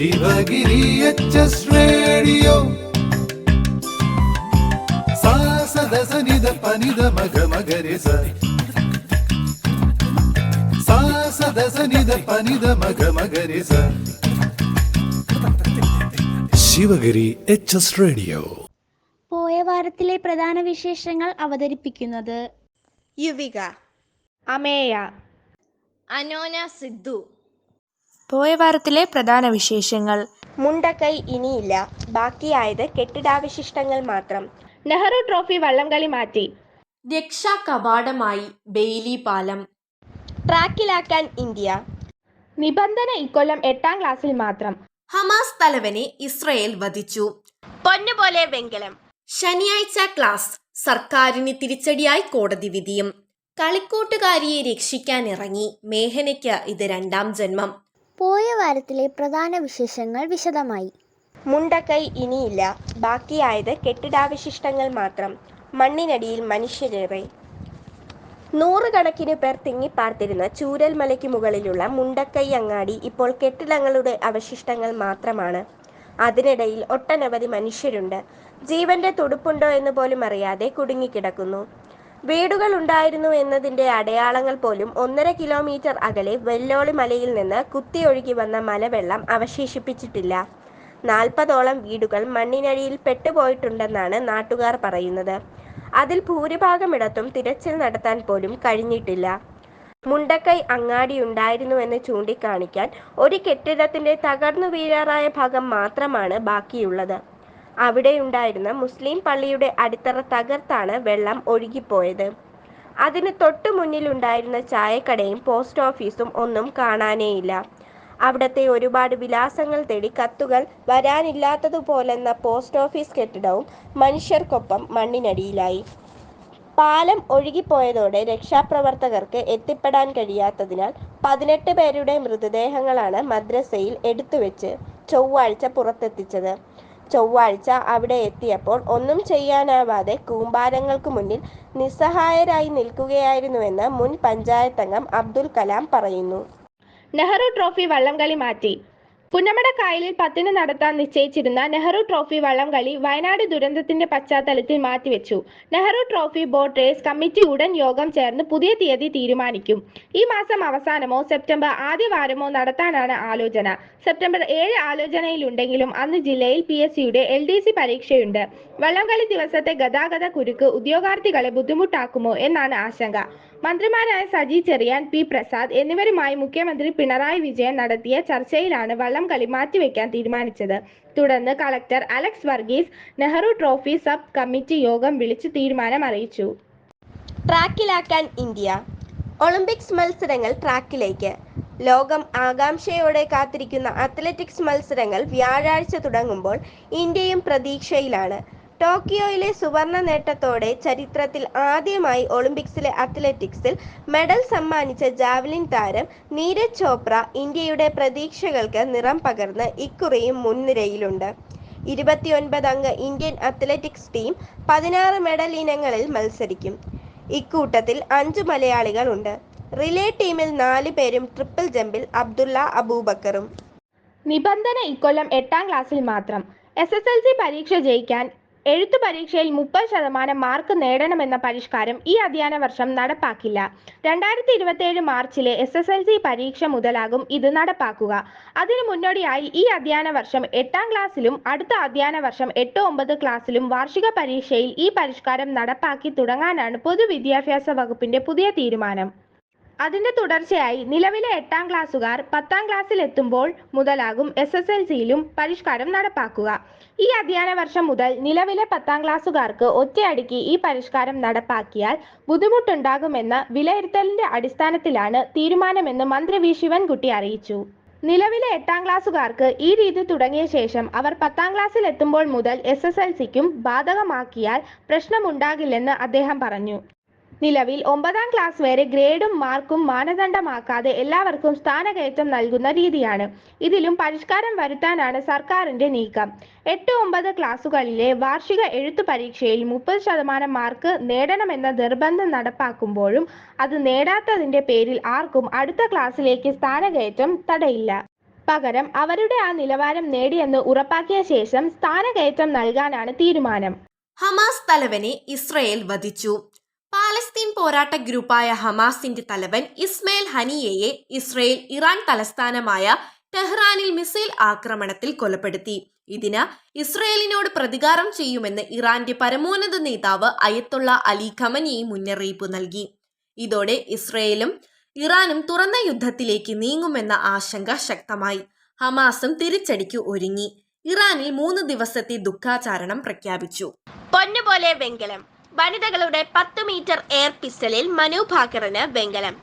Sivagiri HS radio സാസദസനിധ പനിധ മഗ മഗരിസ സാസദസനിധ പനിധ മഗ മഗരിസ ശിവഗിരി HS റേഡിയോ. പോയ വാരത്തിലെ പ്രധാന വിശേഷങ്ങൾ അവതരിപ്പിക്കുന്നത് യുവിക, അമേയ, അനോന സിദ്ധു. പോയ വാരത്തിലെ പ്രധാന വിശേഷങ്ങൾ: മുണ്ടക്കൈ ഇനിയില്ല, ബാക്കിയായത് കെട്ടിടാവശിഷ്ടങ്ങൾ മാത്രം. നെഹ്റു ട്രോഫി വള്ളംകളി മാറ്റി. രക്ഷാ കവാടമായി ബെയ്ലി പാലം. ട്രാക്കിലാക്കാൻ ഇന്ത്യ. നിബന്ധന ഇക്കൊല്ലം 8ാം ക്ലാസ്സിൽ മാത്രം. ഹമാസ് തലവനെ ഇസ്രയേൽ വധിച്ചു. പൊന്നുപോലെ വെങ്കലം. ശനിയാഴ്ച ക്ലാസ്, സർക്കാരിന് തിരിച്ചടിയായി കോടതി വിധിയും. കളിക്കൂട്ടുകാരിയെ രക്ഷിക്കാനിറങ്ങി മേഹനയ്ക്ക് ഇത് 2ാം ജന്മം. പോയ വാരത്തിലെ പ്രധാന വിശേഷങ്ങൾ വിശദമായി. മുണ്ടക്കൈ ഇനിയില്ല, ബാക്കിയായത് കെട്ടിടാവശിഷ്ടങ്ങൾ മാത്രം. മണ്ണിനടിയിൽ മനുഷ്യരേറെ. 100 കണക്കിന് പേർ തിങ്ങിപ്പാർത്തിരുന്ന ചൂരൽമലയ്ക്ക് മുകളിലുള്ള മുണ്ടക്കൈ അങ്ങാടി ഇപ്പോൾ കെട്ടിടങ്ങളുടെ അവശിഷ്ടങ്ങൾ മാത്രമാണ്. അതിനിടയിൽ ഒട്ടനവധി മനുഷ്യരുണ്ട്. ജീവന്റെ തുടുപ്പുണ്ടോ എന്ന് പോലും അറിയാതെ കുടുങ്ങിക്കിടക്കുന്നു. വീടുകൾ ഉണ്ടായിരുന്നു എന്നതിൻ്റെ അടയാളങ്ങൾ പോലും 1.5 കിലോമീറ്റർ അകലെ വെല്ലോളി മലയിൽ നിന്ന് കുത്തിയൊഴുകി വന്ന മലവെള്ളം അവശേഷിപ്പിച്ചിട്ടില്ല. 40ഓളം വീടുകൾ മണ്ണിനടിയിൽ പെട്ടുപോയിട്ടുണ്ടെന്നാണ് നാട്ടുകാർ പറയുന്നത്. അതിൽ ഭൂരിഭാഗമിടത്തും തിരച്ചിൽ നടത്താൻ പോലും കഴിഞ്ഞിട്ടില്ല. മുണ്ടക്കൈ അങ്ങാടി ഉണ്ടായിരുന്നുവെന്ന് ചൂണ്ടിക്കാണിക്കാൻ ഒരു കെട്ടിടത്തിന്റെ തകർന്നു വീഴാറായ ഭാഗം മാത്രമാണ് ബാക്കിയുള്ളത്. അവിടെയുണ്ടായിരുന്ന മുസ്ലിം പള്ളിയുടെ അടിത്തറ തകർത്താണ് വെള്ളം ഒഴുകിപ്പോയത്. അതിന് തൊട്ടു മുന്നിലുണ്ടായിരുന്ന ചായക്കടയും പോസ്റ്റ് ഓഫീസും ഒന്നും കാണാനേയില്ല. അവിടത്തെ ഒരുപാട് വിലാസങ്ങൾ തേടി കത്തുകൾ വരാനില്ലാത്തതുപോലെന്ന പോസ്റ്റ് ഓഫീസ് കെട്ടിടവും മനുഷ്യർക്കൊപ്പം മണ്ണിനടിയിലായി. പാലം ഒഴുകിപ്പോയതോടെ രക്ഷാപ്രവർത്തകർക്ക് എത്തിപ്പെടാൻ കഴിയാത്തതിനാൽ 18 പേരുടെ മൃതദേഹങ്ങളാണ് മദ്രസയിൽ എടുത്തുവെച്ച് ചൊവ്വാഴ്ച പുറത്തെത്തിച്ചത്. ചൊവ്വാഴ്ച അവിടെ എത്തിയപ്പോൾ ഒന്നും ചെയ്യാനാവാതെ കൂമ്പാരങ്ങൾക്ക് മുന്നിൽ നിസ്സഹായരായി നിൽക്കുകയായിരുന്നുവെന്ന് മുൻ പഞ്ചായത്തംഗം അബ്ദുൽ കലാം പറയുന്നു. നെഹ്റു ട്രോഫി വള്ളംകളി മാറ്റി. പുന്നമട കായലിൽ 10-ന് നടത്താൻ നിശ്ചയിച്ചിരുന്ന നെഹ്റു ട്രോഫി വള്ളംകളി വയനാട് ദുരന്തത്തിന്റെ പശ്ചാത്തലത്തിൽ മാറ്റിവെച്ചു. Nehru trophy boat race committee ഉടൻ യോഗം ചേർന്ന് പുതിയ തീയതി തീരുമാനിക്കും. ഈ മാസം അവസാനമോ സെപ്റ്റംബർ ആദ്യവാരമോ നടത്താനാണ് ആലോചന. സെപ്റ്റംബർ 7 ആലോചനയിലുണ്ടെങ്കിലും അന്ന് ജില്ലയിൽ PSCയുടെ LDC പരീക്ഷയുണ്ട്. വള്ളംകളി ദിവസത്തെ ഗതാഗത കുരുക്ക് ഉദ്യോഗാർത്ഥികളെ ബുദ്ധിമുട്ടാക്കുമോ എന്നാണ് ആശങ്ക. മന്ത്രിമാരായ സജി ചെറിയാൻ, P പ്രസാദ് എന്നിവരുമായി മുഖ്യമന്ത്രി പിണറായി വിജയൻ നടത്തിയ ചർച്ചയിലാണ് വള്ളംകളി മാറ്റിവെക്കാൻ തീരുമാനിച്ചത്. തുടർന്ന് collector Alex Varghese Nehru trophy sub committee യോഗം വിളിച്ച് തീരുമാനം അറിയിച്ചു. ട്രാക്കിലാക്കാൻ ഇന്ത്യ. ഒളിമ്പിക്സ് മത്സരങ്ങൾ ട്രാക്കിലേക്ക്. ലോകം ആകാംക്ഷയോടെ കാത്തിരിക്കുന്ന അത്ലറ്റിക്സ് മത്സരങ്ങൾ വ്യാഴാഴ്ച തുടങ്ങുമ്പോൾ ഇന്ത്യയും പ്രതീക്ഷയിലാണ്. ടോക്കിയോയിലെ സുവർണ നേട്ടത്തോടെ ചരിത്രത്തിൽ ആദ്യമായി ഒളിമ്പിക്സിലെ അത്ലറ്റിക്സിൽ മെഡൽ സമ്മാനിച്ച ജാവലിൻ താരം നീരജ് ചോപ്ര ഇന്ത്യയുടെ പ്രതീക്ഷകൾക്ക് നിറം പകർന്ന് ഇക്കുറിയും മുൻനിരയിലുണ്ട്. 29 അംഗ ഇന്ത്യൻ അത്ലറ്റിക്സ് ടീം 16 മെഡൽ ഇനങ്ങളിൽ മത്സരിക്കും. ഇക്കൂട്ടത്തിൽ 5 മലയാളികളുണ്ട്. റിലേ ടീമിൽ 4 പേരും ട്രിപ്പിൾ ജമ്പിൽ അബ്ദുള്ള അബൂബക്കറും. നിബന്ധന ഇക്കൊല്ലം 8ാം ക്ലാസ്സിൽ മാത്രം. SSLC പരീക്ഷ ജയിക്കാൻ എഴുത്തു പരീക്ഷയിൽ 30% മാർക്ക് നേടണമെന്ന പരിഷ്കാരം ഈ അധ്യയന വർഷം നടപ്പാക്കില്ല. 2027 മാർച്ചിലെ SSLC പരീക്ഷ മുതലാകും ഇത് നടപ്പാക്കുക. അതിനു മുന്നോടിയായി ഈ അധ്യയന വർഷം 8ാം ക്ലാസ്സിലും അടുത്ത അധ്യയന വർഷം 8-9 ക്ലാസ്സിലും വാർഷിക പരീക്ഷയിൽ ഈ പരിഷ്കാരം നടപ്പാക്കി തുടങ്ങാനാണ് പൊതുവിദ്യാഭ്യാസ വകുപ്പിന്റെ പുതിയ തീരുമാനം. അതിന്റെ തുടർച്ചയായി നിലവിലെ 8ാം ക്ലാസ്സുകാർ 10ാം ക്ലാസ്സിൽ എത്തുമ്പോൾ മുതലാകും SSLCയിലും പരിഷ്കാരം നടപ്പാക്കുക. ഈ അധ്യയന വർഷം മുതൽ നിലവിലെ 10ാം ക്ലാസ്സുകാർക്ക് ഒറ്റയടിക്ക് ഈ പരിഷ്കാരം നടപ്പാക്കിയാൽ ബുദ്ധിമുട്ടുണ്ടാകുമെന്ന വിലയിരുത്തലിന്റെ അടിസ്ഥാനത്തിലാണ് തീരുമാനമെന്ന് മന്ത്രി V ശിവൻകുട്ടി അറിയിച്ചു. നിലവിലെ 8ാം ക്ലാസ്സുകാർക്ക് ഈ രീതി തുടങ്ങിയ ശേഷം അവർ 10ാം ക്ലാസ്സിൽ എത്തുമ്പോൾ മുതൽ SSLCക്കും ബാധകമാക്കിയാൽ പ്രശ്നമുണ്ടാകില്ലെന്ന് അദ്ദേഹം പറഞ്ഞു. നിലവിൽ 9ാം ക്ലാസ് വരെ ഗ്രേഡും മാർക്കും മാനദണ്ഡമാക്കാതെ എല്ലാവർക്കും സ്ഥാനകയറ്റം നൽകുന്ന രീതിയാണ്. ഇതിലും പരിഷ്കാരം വരുത്താനാണ് സർക്കാരിന്റെ നീക്കം. 8-9 ക്ലാസുകളിലെ വാർഷിക എഴുത്തു പരീക്ഷയിൽ 30% മാർക്ക് നേടണമെന്ന നിർബന്ധം നടപ്പാക്കുമ്പോഴും അത് നേടാത്തതിന്റെ പേരിൽ ആർക്കും അടുത്ത ക്ലാസ്സിലേക്ക് സ്ഥാനകയറ്റം തടയില്ല. പകരം അവരുടെ ആ നിലവാരം നേടിയെന്ന് ഉറപ്പാക്കിയ ശേഷം സ്ഥാനകയറ്റം നൽകാനാണ് തീരുമാനം. ഹമാസ് തലവനെ ഇസ്രയേൽ വധിച്ചു. പാലസ്തീൻ പോരാട്ട ഗ്രൂപ്പായ ഹമാസിന്റെ തലവൻ ഇസ്മയിൽ ഹനിയയെ ഇസ്രയേൽ ഇറാൻ തലസ്ഥാനമായ ടെഹ്റാനിൽ മിസൈൽ ആക്രമണത്തിൽ കൊലപ്പെടുത്തി. ഇതിന് ഇസ്രയേലിനോട് പ്രതികാരം ചെയ്യുമെന്ന് ഇറാന്റെ പരമോന്നത നേതാവ് അയത്തുള്ള അലി ഖമനി മുന്നറിയിപ്പ് നൽകി. ഇതോടെ ഇസ്രയേലും ഇറാനും തുറന്ന യുദ്ധത്തിലേക്ക് നീങ്ങുമെന്ന ആശങ്ക ശക്തമായി. ഹമാസും തിരിച്ചടിക്ക് ഒരുങ്ങി. ഇറാനിൽ 3 ദിവസത്തെ ദുഃഖാചരണം പ്രഖ്യാപിച്ചു. പൊന്നുപോലെ വെങ്കലം. വനിതകളുടെ 10 മീറ്റർ എയർ പിസ്റ്റലിൽ മനു ഭാക്കറിന് വെങ്കലം.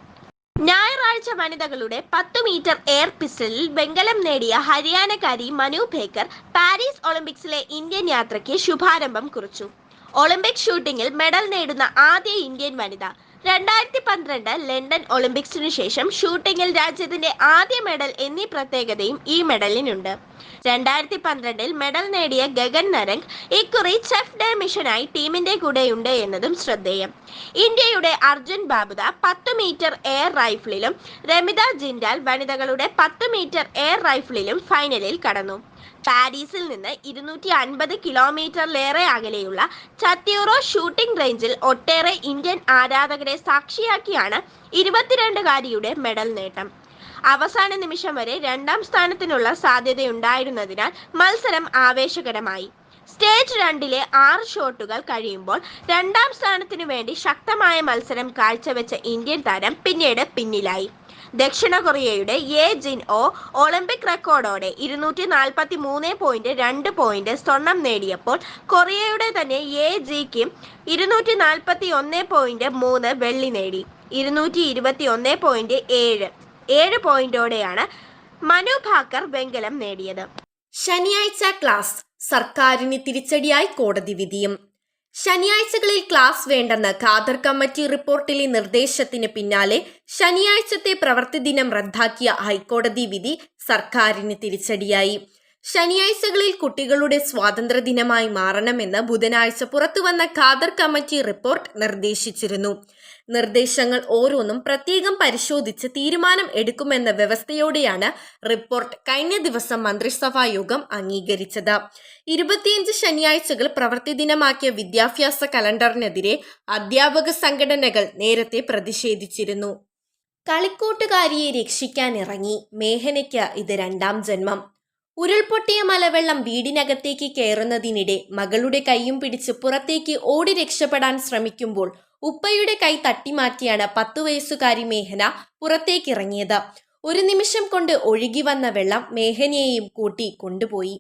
ഞായറാഴ്ച വനിതകളുടെ 10 മീറ്റർ എയർ പിസ്റ്റലിൽ വെങ്കലം നേടിയ ഹരിയാനക്കാരി മനു ഭേക്കർ പാരീസ് ഒളിമ്പിക്സിലെ ഇന്ത്യൻ യാത്രയ്ക്ക് ശുഭാരംഭം കുറിച്ചു. ഒളിമ്പിക് ഷൂട്ടിംഗിൽ മെഡൽ നേടുന്ന ആദ്യ ഇന്ത്യൻ വനിത. 2012 ലണ്ടൻ ഒളിമ്പിക്സിനു ശേഷം ഷൂട്ടിംഗിൽ രാജ്യത്തിന്റെ ആദ്യ മെഡൽ എന്നീ പ്രത്യേകതയും ഈ മെഡലിനുണ്ട്. 2012 മെഡൽ നേടിയ ഗഗൻ നരംഗ് ഇക്കുറി ചെഫ് ഡേ മിഷനായി ടീമിന്റെ കൂടെയുണ്ട് എന്നതും ശ്രദ്ധേയം. ഇന്ത്യയുടെ അർജുൻ ബാബുദ 10 മീറ്റർ എയർ റൈഫിളിലും രമിത ജിൻഡാൽ വനിതകളുടെ 10 മീറ്റർ എയർ റൈഫിളിലും ഫൈനലിൽ കടന്നു. പാരീസിൽ നിന്ന് 250 കിലോമീറ്ററിലേറെ അകലെയുള്ള ചത്യൂറോ ഷൂട്ടിംഗ് റേഞ്ചിൽ ഒട്ടേറെ ഇന്ത്യൻ ആരാധകരെ സാക്ഷിയാക്കിയാണ് 22-കാരിയുടെ മെഡൽ നേട്ടം. അവസാന നിമിഷം വരെ 2ാം സ്ഥാനത്തിനുള്ള സാധ്യതയുണ്ടായിരുന്നതിനാൽ മത്സരം ആവേശകരമായി. സ്റ്റേജ് 2-ലെ 6 ഷോട്ടുകൾ കഴിയുമ്പോൾ 2ാം സ്ഥാനത്തിനു വേണ്ടി ശക്തമായ മത്സരം കാഴ്ചവെച്ച ഇന്ത്യൻ താരം പിന്നീട് പിന്നിലായി. ദക്ഷിണ കൊറിയയുടെ യെ ജിൻ ഒ ഒളിമ്പിക് റെക്കോർഡോടെ 243.2 പോയിന്റ് സ്വർണം നേടിയപ്പോൾ കൊറിയയുടെ തന്നെ യെ ജിക്ക് 241.3 വെള്ളി നേടി. 221.7 പോയിന്റോടെയാണ് മനു ഭാക്കർ വെങ്കലം നേടിയത്. ശനിയാഴ്ച ക്ലാസ് സർക്കാരിന് തിരിച്ചടിയായി കോടതി വിധിയും. ശനിയാഴ്ചകളിൽ ക്ലാസ് വേണ്ടെന്ന് ഖാദർ കമ്മിറ്റി റിപ്പോർട്ടിലെ നിർദ്ദേശത്തിന് പിന്നാലെ ശനിയാഴ്ചത്തെ പ്രവൃത്തി ദിനം റദ്ദാക്കിയ ഹൈക്കോടതി വിധി സർക്കാരിന് തിരിച്ചടിയായി. ശനിയാഴ്ചകളിൽ കുട്ടികളുടെ സ്വാതന്ത്ര്യദിനമായി മാറണമെന്ന് ബുധനാഴ്ച പുറത്തുവന്ന ഖാദർ കമ്മിറ്റി റിപ്പോർട്ട് നിർദ്ദേശിച്ചിരുന്നു. നിർദ്ദേശങ്ങൾ ഓരോന്നും പ്രത്യേകം പരിശോധിച്ച് തീരുമാനം എടുക്കുമെന്ന വ്യവസ്ഥയോടെയാണ് റിപ്പോർട്ട് കഴിഞ്ഞ ദിവസം മന്ത്രിസഭാ യോഗം അംഗീകരിച്ചത്. 25 ശനിയാഴ്ചകൾ പ്രവൃത്തി ദിനമാക്കിയ വിദ്യാഭ്യാസ കലണ്ടറിനെതിരെ അധ്യാപക സംഘടനകൾ നേരത്തെ പ്രതിഷേധിച്ചിരുന്നു. കളിക്കൂട്ടുകാരിയെ രക്ഷിക്കാനിറങ്ങി മേഹനയ്ക്ക് ഇത് 2ാം ജന്മം. ഉരുൾപൊട്ടിയ മലവെള്ളം വീടിനകത്തേക്ക് കയറുന്നതിനിടെ മകളുടെ കൈയും പിടിച്ച് പുറത്തേക്ക് ഓടി രക്ഷപ്പെടാൻ ശ്രമിക്കുമ്പോൾ ഉപ്പയുടെ കൈ തട്ടിമാറ്റിയാണ് 10 വയസ്സുകാരി മേഹന പുറത്തേക്കിറങ്ങിയത്. ഒരു നിമിഷം കൊണ്ട് ഒഴുകി വന്ന വെള്ളം മേഹനയെയും കൂട്ടി കൊണ്ടുപോയി.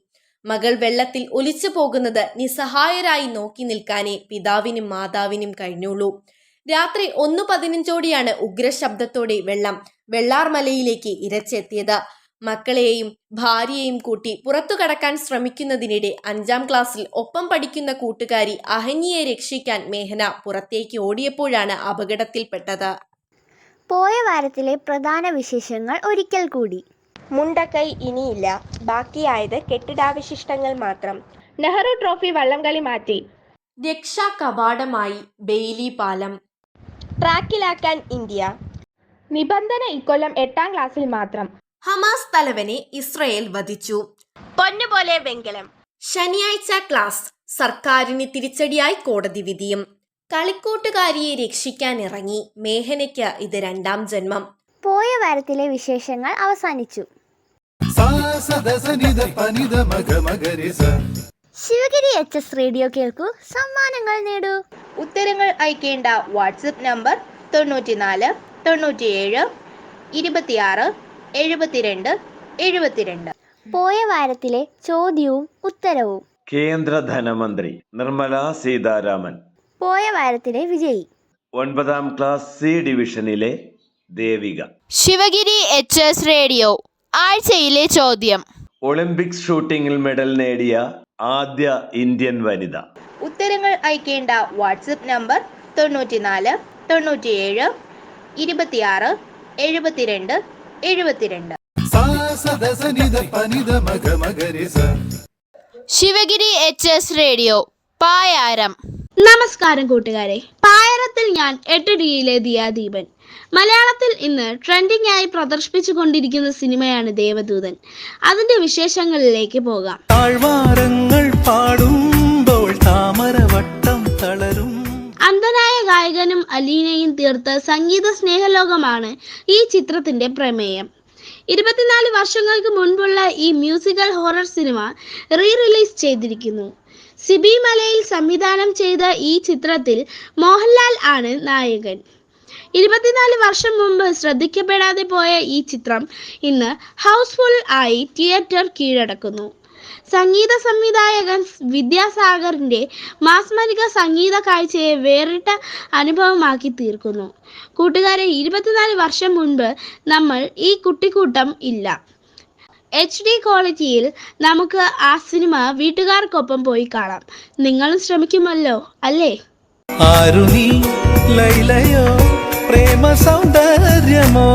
മകൾ വെള്ളത്തിൽ ഒലിച്ചു പോകുന്നത് നിസ്സഹായരായി നോക്കി നിൽക്കാനേ പിതാവിനും മാതാവിനും കഴിഞ്ഞുള്ളൂ. രാത്രി 1:15 ഉഗ്രശബ്ദത്തോടെ വെള്ളം വെള്ളാർമലയിലേക്ക് ഇരച്ചെത്തിയത്. മക്കളെയും ഭാര്യയെയും കൂട്ടി പുറത്തു കടക്കാൻ ശ്രമിക്കുന്നതിനിടെ 5ാം ക്ലാസ്സിൽ ഒപ്പം പഠിക്കുന്ന കൂട്ടുകാരി അഹന്യയെ രക്ഷിക്കാൻ മേഹന പുറത്തേക്ക് ഓടിയപ്പോഴാണ് അപകടത്തിൽപ്പെട്ടത്. പോയ വാരത്തിലെ പ്രധാന വിശേഷങ്ങൾ ഒരിക്കൽ കൂടി. മുണ്ടക്കൈ ഇനിയില്ല, ബാക്കിയായത് കെട്ടിടാവശിഷ്ടങ്ങൾ മാത്രം. നെഹ്റു ട്രോഫി വള്ളംകളി മാറ്റി. രക്ഷാ കവാടമായി ബെയ്ലി പാലം. ട്രാക്കിലാക്കാൻ ഇന്ത്യ. നിബന്ധന ഇക്കൊല്ലം 8ാം ക്ലാസ്സിൽ മാത്രം. ഹമാസ് തലവനെ ഇസ്രയേൽ വധിച്ചു. പൊന്നുപോലെ വെങ്കലം. ശനിയാഴ്ച ക്ലാസ് സർക്കാരിന് തിരിച്ചടിയായി കോടതി വിധിയും. കളിക്കൂട്ടുകാരിയെ രക്ഷിക്കാനിറങ്ങി മേഹനയ്ക്ക് ഇത് 2ാം ജന്മം. പോയ വാരത്തിലെ വിശേഷങ്ങൾ അവസാനിച്ചു. ശിവഗിരി HS റേഡിയോ കേൾക്കൂ, സമ്മാനങ്ങൾ നേടൂ. ഉത്തരങ്ങൾ അയക്കേണ്ട വാട്സപ്പ് നമ്പർ 94 97 26 72 72. പോയ വാരത്തിലെ ചോദ്യവും ഉത്തരവും. കേന്ദ്ര ധനമന്ത്രി നിർമ്മല സീതാരാമൻ. പോയ വാരത്തിലെ വിജയി 9ാം ക്ലാസ് C ഡിവിഷനിലെ ദേവിക. ശിവഗിരി HS റേഡിയോ ആഴ്ചയിലെ ചോദ്യം. ഒളിമ്പിക്സ് ഷൂട്ടിംഗിൽ മെഡൽ നേടിയ ആദ്യ ഇന്ത്യൻ വനിത. ഉത്തരങ്ങൾ അയക്കേണ്ട WhatsApp number 94 97 26 72 72. Sivagiri HS radio പായാരം. നമസ്കാരം കൂട്ടുകാരെ, പായരത്തിൽ ഞാൻ 8Dയിലെ ദിയാദീപൻ. മലയാളത്തിൽ ഇന്ന് ട്രെൻഡിംഗ് ആയി പ്രദർശിപ്പിച്ചുകൊണ്ടിരിക്കുന്ന സിനിമയാണ് ദേവദൂതൻ. അതിന്റെ വിശേഷങ്ങളിലേക്ക് പോകാം. താഴ്വാരങ്ങൾ പാടുമ്പോൾ താമരവട്ടം തളരും. അന്ധനായ ഗായകനും അലീനയും തീർത്ത സംഗീത സ്നേഹലോകമാണ് ഈ ചിത്രത്തിന്റെ പ്രമേയം. 24 വർഷങ്ങൾക്ക് മുൻപുള്ള ഈ മ്യൂസിക്കൽ ഹൊറർ സിനിമ റിലീസ് ചെയ്തിരിക്കുന്നു. സിബി മലയിൽ സംവിധാനം ചെയ്ത ഈ ചിത്രത്തിൽ മോഹൻലാൽ ആണ് നായകൻ. 24 വർഷം മുമ്പ് ശ്രദ്ധിക്കപ്പെടാതെ പോയ ഈ ചിത്രം ഇന്ന് ഹൗസ്ഫുൾ ആയി തിയേറ്റർ കീഴടക്കുന്നു. സംഗീത സംവിധായകൻ വിദ്യാസാഗറിന്റെ മാസ്മരിക സംഗീത കാഴ്ചയെ വേറിട്ട അനുഭവമാക്കി തീർക്കുന്നു. കൂട്ടുകാരെ, 24 വർഷം മുൻപ് നമ്മൾ ഈ കുട്ടിക്കൂട്ടം ഇല്ല. HD ക്വാളിറ്റിയിൽ നമുക്ക് ആ സിനിമ വീട്ടുകാർക്കൊപ്പം പോയി കാണാം. നിങ്ങളും ശ്രമിക്കുമല്ലോ അല്ലേ? ആരുണി ലൈലയോ പ്രേമ സൗന്ദര്യമോ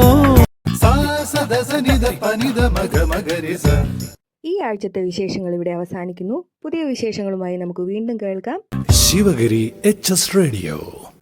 സാസദസനിത പനിത മഗ മഗരിസ. ഈ ആഴ്ചത്തെ വിശേഷങ്ങൾ ഇവിടെ അവസാനിക്കുന്നു. പുതിയ വിശേഷങ്ങളുമായി നമുക്ക് വീണ്ടും കേൾക്കാം. Sivagiri HS radio.